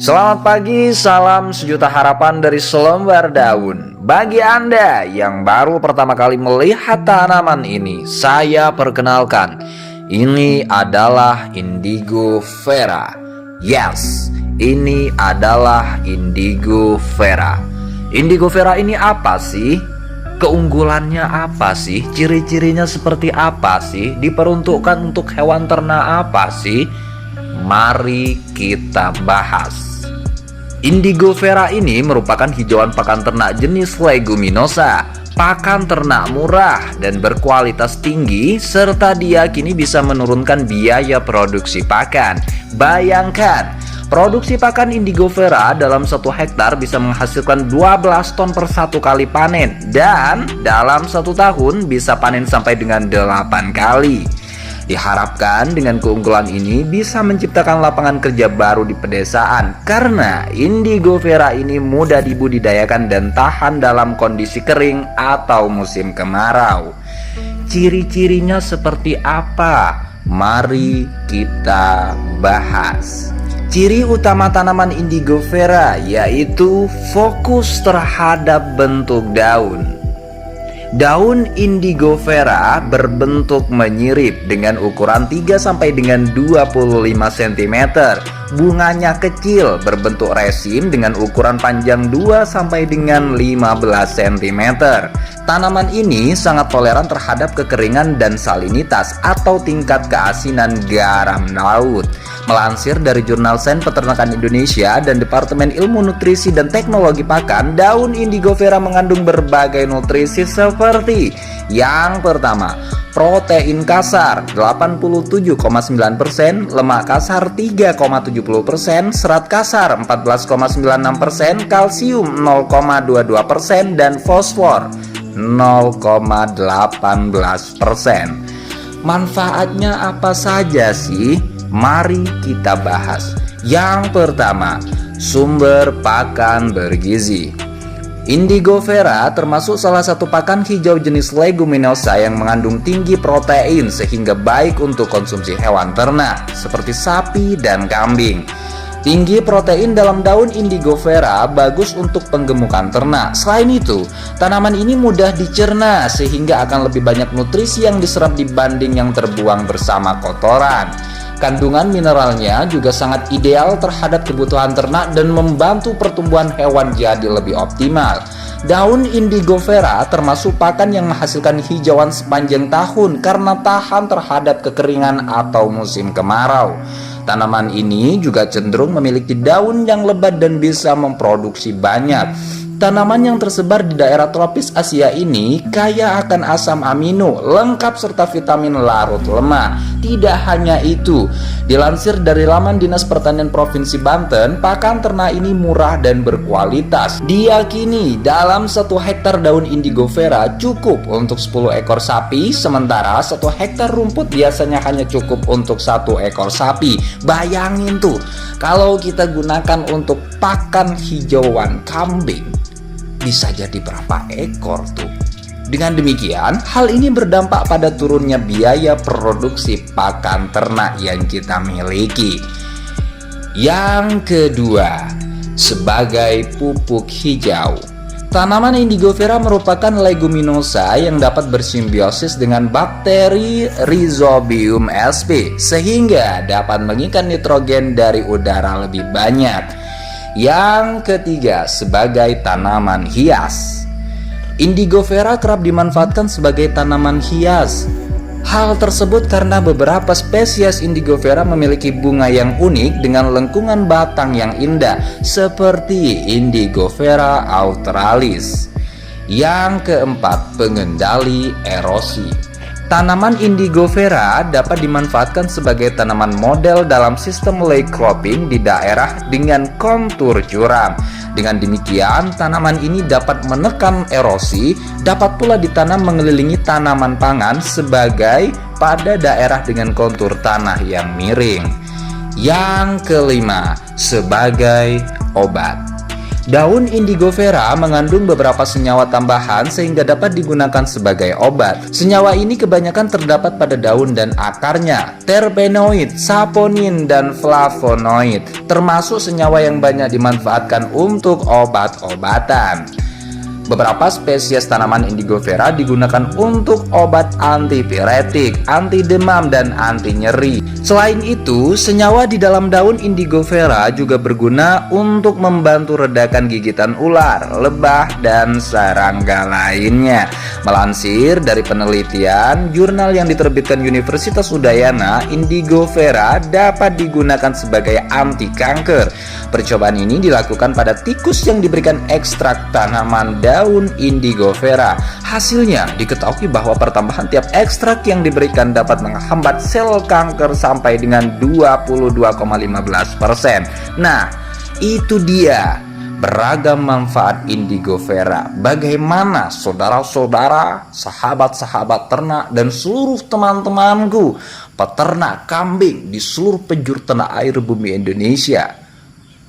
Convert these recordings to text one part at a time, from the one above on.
Selamat pagi, salam sejuta harapan dari selembar daun. Bagi Anda yang baru pertama kali melihat tanaman ini, saya perkenalkan. Ini adalah Indigo Vera. Yes, ini adalah Indigo Vera. Indigo Vera ini apa sih? Keunggulannya apa sih? Ciri-cirinya seperti apa sih? Diperuntukkan untuk hewan ternak apa sih? Mari kita bahas. Indigo Vera ini merupakan hijauan pakan ternak jenis leguminosa, pakan ternak murah dan berkualitas tinggi, serta diyakini bisa menurunkan biaya produksi pakan. Bayangkan, produksi pakan Indigo Vera dalam 1 hektar bisa menghasilkan 12 ton per 1 kali panen, dan dalam 1 tahun bisa panen sampai dengan 8 kali. Diharapkan dengan keunggulan ini bisa menciptakan lapangan kerja baru di pedesaan, karena Indigo Vera ini mudah dibudidayakan dan tahan dalam kondisi kering atau musim kemarau. Ciri-cirinya seperti apa? Mari kita bahas. Ciri utama tanaman Indigo Vera yaitu fokus terhadap bentuk daun. Daun Indigo Vera berbentuk menyirip dengan ukuran 3 sampai dengan 25 cm. Bunganya kecil, berbentuk resin dengan ukuran panjang 2 sampai dengan 15 cm. Tanaman ini sangat toleran terhadap kekeringan dan salinitas atau tingkat keasinan garam laut. Melansir dari Jurnal Sains Peternakan Indonesia dan Departemen Ilmu Nutrisi dan Teknologi Pakan, daun Indigo Vera mengandung berbagai nutrisi seperti yang pertama, protein kasar 87,9%, lemak kasar 3,70%, serat kasar 14,96%, kalsium 0,22%, dan fosfor 0,18%. Manfaatnya apa saja sih? Mari kita bahas. Yang pertama, sumber pakan bergizi. Indigo Vera termasuk salah satu pakan hijau jenis leguminosa yang mengandung tinggi protein sehingga baik untuk konsumsi hewan ternak seperti sapi dan kambing. Tinggi protein dalam daun Indigo Vera bagus untuk penggemukan ternak. Selain itu, tanaman ini mudah dicerna sehingga akan lebih banyak nutrisi yang diserap dibanding yang terbuang bersama kotoran. Kandungan mineralnya juga sangat ideal terhadap kebutuhan ternak dan membantu pertumbuhan hewan jadi lebih optimal. Daun Indigo Vera termasuk pakan yang menghasilkan hijauan sepanjang tahun karena tahan terhadap kekeringan atau musim kemarau. Tanaman ini juga cenderung memiliki daun yang lebat dan bisa memproduksi banyak. Tanaman yang tersebar di daerah tropis Asia ini kaya akan asam amino, lengkap serta vitamin larut lemak. Tidak hanya itu, dilansir dari laman Dinas Pertanian Provinsi Banten, pakan ternak ini murah dan berkualitas. Diyakini dalam 1 hektar daun Indigo Vera cukup untuk 10 ekor sapi, sementara 1 hektar rumput biasanya hanya cukup untuk 1 ekor sapi. Bayangin tuh, kalau kita gunakan untuk pakan hijauan kambing, bisa jadi berapa ekor tuh? Dengan demikian, hal ini berdampak pada turunnya biaya produksi pakan ternak yang kita miliki. Yang kedua, sebagai pupuk hijau. Tanaman Indigo Vera merupakan leguminosa yang dapat bersimbiosis dengan bakteri Rhizobium sp sehingga dapat mengikat nitrogen dari udara lebih banyak. Yang ketiga, sebagai tanaman hias. Indigo Vera kerap dimanfaatkan sebagai tanaman hias. Hal tersebut karena beberapa spesies Indigo Vera memiliki bunga yang unik dengan lengkungan batang yang indah seperti Indigo Vera australis. Yang keempat, pengendali erosi. Tanaman Indigo Vera dapat dimanfaatkan sebagai tanaman model dalam sistem lake cropping di daerah dengan kontur curam. Dengan demikian, tanaman ini dapat menekan erosi, dapat pula ditanam mengelilingi tanaman pangan sebagai pada daerah dengan kontur tanah yang miring. Yang kelima, sebagai obat. Daun indigo vera mengandung beberapa senyawa tambahan sehingga dapat digunakan sebagai obat. Senyawa ini kebanyakan terdapat pada daun dan akarnya, terpenoid, saponin, dan flavonoid, termasuk senyawa yang banyak dimanfaatkan untuk obat-obatan. Beberapa spesies tanaman indigo vera digunakan untuk obat antipiretik, anti demam, dan anti nyeri. Selain itu, senyawa di dalam daun indigo vera juga berguna untuk membantu redakan gigitan ular, lebah, dan serangga lainnya. Melansir dari penelitian jurnal yang diterbitkan Universitas Udayana, indigo vera dapat digunakan sebagai anti kanker. Percobaan ini dilakukan pada tikus yang diberikan ekstrak tanaman daun indigo vera. Hasilnya diketahui bahwa pertambahan tiap ekstrak yang diberikan dapat menghambat sel kanker sampai dengan 22,15%. Nah, itu dia beragam manfaat indigo vera. Bagaimana saudara-saudara, sahabat-sahabat ternak, dan seluruh teman-temanku peternak kambing di seluruh penjuru tanah air bumi Indonesia?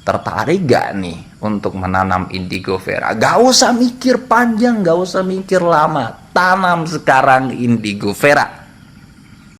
Tertarik gak nih untuk menanam indigo vera? Gak usah mikir panjang, gak usah mikir lama. Tanam sekarang indigo vera.